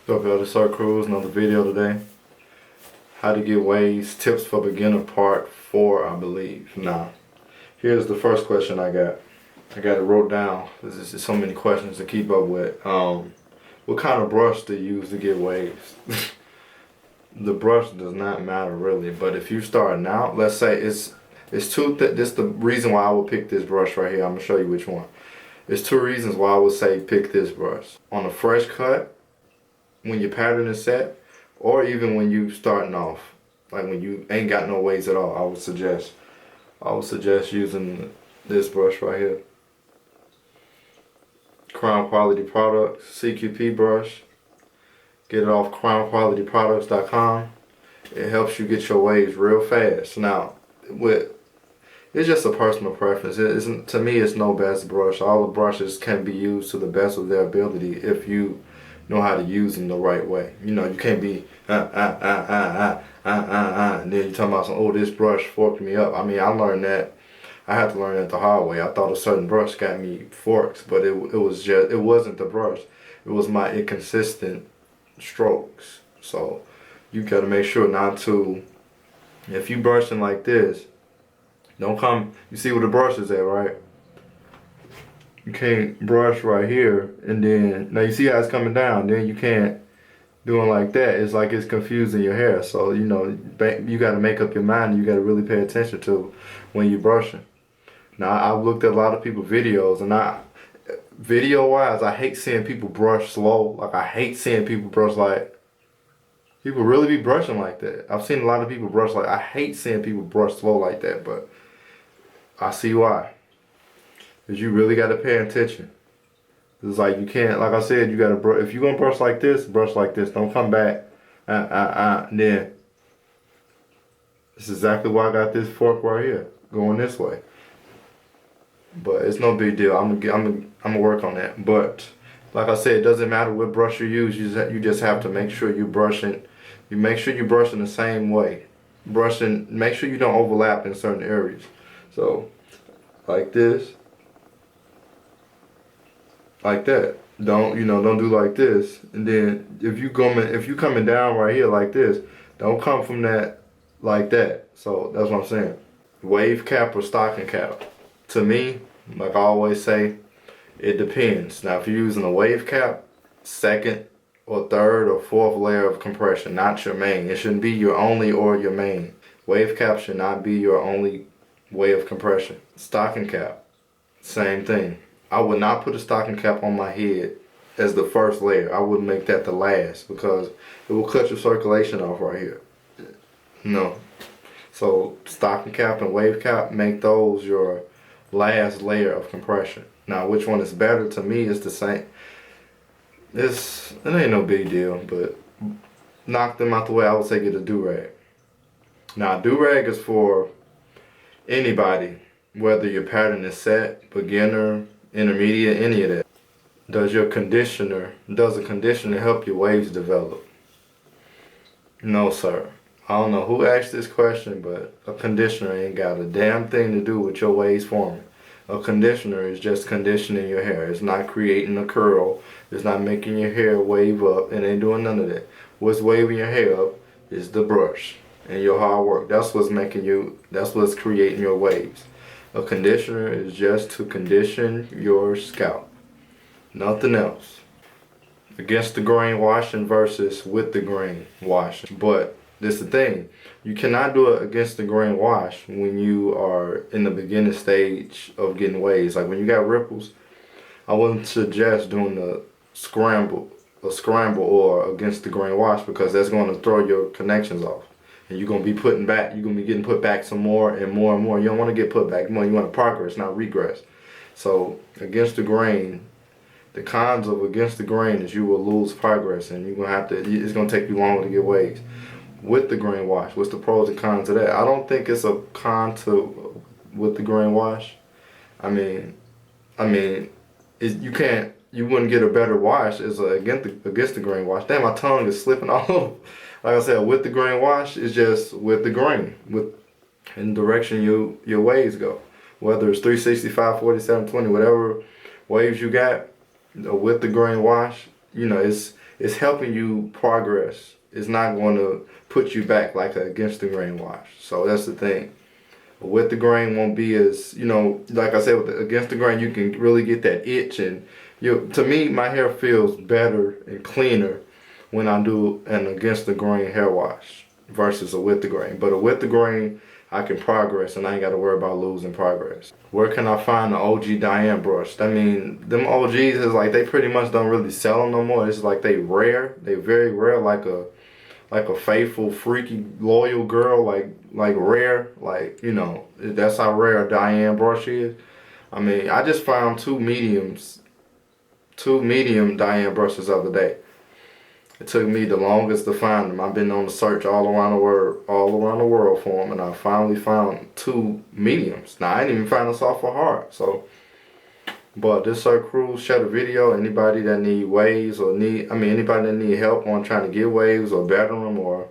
What's up, y'all? This is Sir Cruz, another video today. How to get waves, tips for beginner part 4, I believe. Now, here's the first question I got. I got it wrote down. There's just so many questions to keep up with. What kind of brush to use to get waves? The brush does not matter really, but if you starting out, let's say it's two. This is the reason why I would pick this brush right here. I'm gonna show you which one. There's two reasons why I would say pick this brush. On a fresh cut, when your pattern is set, or even when you starting off, like when you ain't got no waves at all, I would suggest using this brush right here. Crown Quality Products CQP brush. Get it off crownqualityproducts.com. It helps you get your waves real fast. Now, it's just a personal preference. It isn't, to me, it's no best brush. All the brushes can be used to the best of their ability if you know how to use them the right way. You know, you can't be and then you're talking about oh, this brush forked me up. I mean, I learned that. I had to learn that the hard way. I thought a certain brush got me forks, but it wasn't the brush. It was my inconsistent strokes. So you gotta make sure not to. If you brushing like this, don't come. You see where the brush is at, right? You can't brush right here and then now you see how it's coming down. Then you can't do it like that. It's like it's confusing your hair. So you know you got to make up your mind. And you got to really pay attention to when you're brushing. Now I've looked at a lot of people's videos, and video wise, I hate seeing people brush slow. Like I hate seeing people brush like. People really be brushing like that. I've seen a lot of people brush like. I hate seeing people brush slow like that, but I see why. Because you really got to pay attention. It's like you can't, like I said, you got to brush. If you're going to brush like this, brush like this. Don't come back. And then. This is exactly why I got this fork right here. Going this way. But it's no big deal. I'm gonna work on that. But like I said, it doesn't matter what brush you use. You just have to make sure you're brushing. You make sure you're brushing the same way. Make sure you don't overlap in certain areas. So, like this. Like that. Don't do like this. And then if you coming down right here like this, don't come from that like that. So that's what I'm saying. Wave cap or stocking cap. To me, like I always say, it depends. Now if you're using a wave cap, second or third or fourth layer of compression, not your main. It shouldn't be your only or your main. Wave cap should not be your only way of compression. Stocking cap, same thing. I would not put a stocking cap on my head as the first layer. I wouldn't make that the last because it will cut your circulation off right here. No. So stocking cap and wave cap, make those your last layer of compression. Now which one is better to me is the same. It ain't no big deal, but knock them out the way. I would say get a do-rag. Now do-rag is for anybody, whether your pattern is set, beginner, intermediate, any of that. Does a conditioner help your waves develop? No, sir. I don't know who asked this question, but a conditioner ain't got a damn thing to do with your waves forming. A conditioner is just conditioning your hair. It's not creating a curl. It's not making your hair wave up. It ain't doing none of that. What's waving your hair up is the brush and your hard work. That's what's creating your waves. A conditioner is just to condition your scalp. Nothing else. Against the grain washing versus with the grain washing. But this is the thing. You cannot do it against the grain wash when you are in the beginning stage of getting waves. Like when you got ripples, I wouldn't suggest doing a scramble or against the grain wash because that's going to throw your connections off. And you're going to be getting put back some more and more and more. You don't want to get put back more. You want to progress, not regress. So against the grain, the cons of against the grain is you will lose progress and it's going to take you longer to get waves. With the grain wash, what's the pros and cons of that? I don't think it's a con to with the grain wash. I mean, you wouldn't get a better wash as against the grain wash. Damn, my tongue is slipping all over. Like I said, with the grain wash, it's just with the grain, in the direction your waves go. Whether it's 365, 47, 20, whatever waves you got, with the grain wash, you know, it's helping you progress. It's not going to put you back like a against the grain wash. So that's the thing. With the grain won't be as, you know, like I said, with the against the grain, you can really get that itch. And to me, my hair feels better and cleaner when I do an against the grain hair wash versus a with the grain. But a with the grain, I can progress and I ain't got to worry about losing progress. Where can I find the OG Diane brush? I mean, them OGs is like, they pretty much don't really sell them no more. It's like they rare. They very rare, like a faithful, freaky, loyal girl, like rare, like, you know, that's how rare a Diane brush is. I mean, I just found two medium Diane brushes the other day. It took me the longest to find them. I've been on the search all around the world for them, and I finally found two mediums. Now I didn't even find a soft or hard. So, but this Sir Cruz shared a video. Anybody that need waves or anybody that need help on trying to get waves or better them or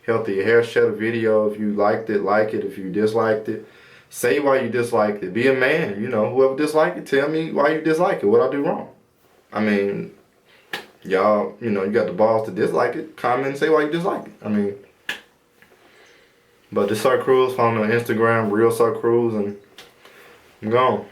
healthy hair, share a video. If you liked it, like it. If you disliked it, say why you disliked it. Be a man. You know, whoever disliked it, tell me why you dislike it. What I do wrong. I mean, y'all, you know, you got the balls to dislike it. Comment and say why you dislike it. I mean, but this Sir Cruz, follow me on Instagram, Real Sir Cruz, and I'm gone.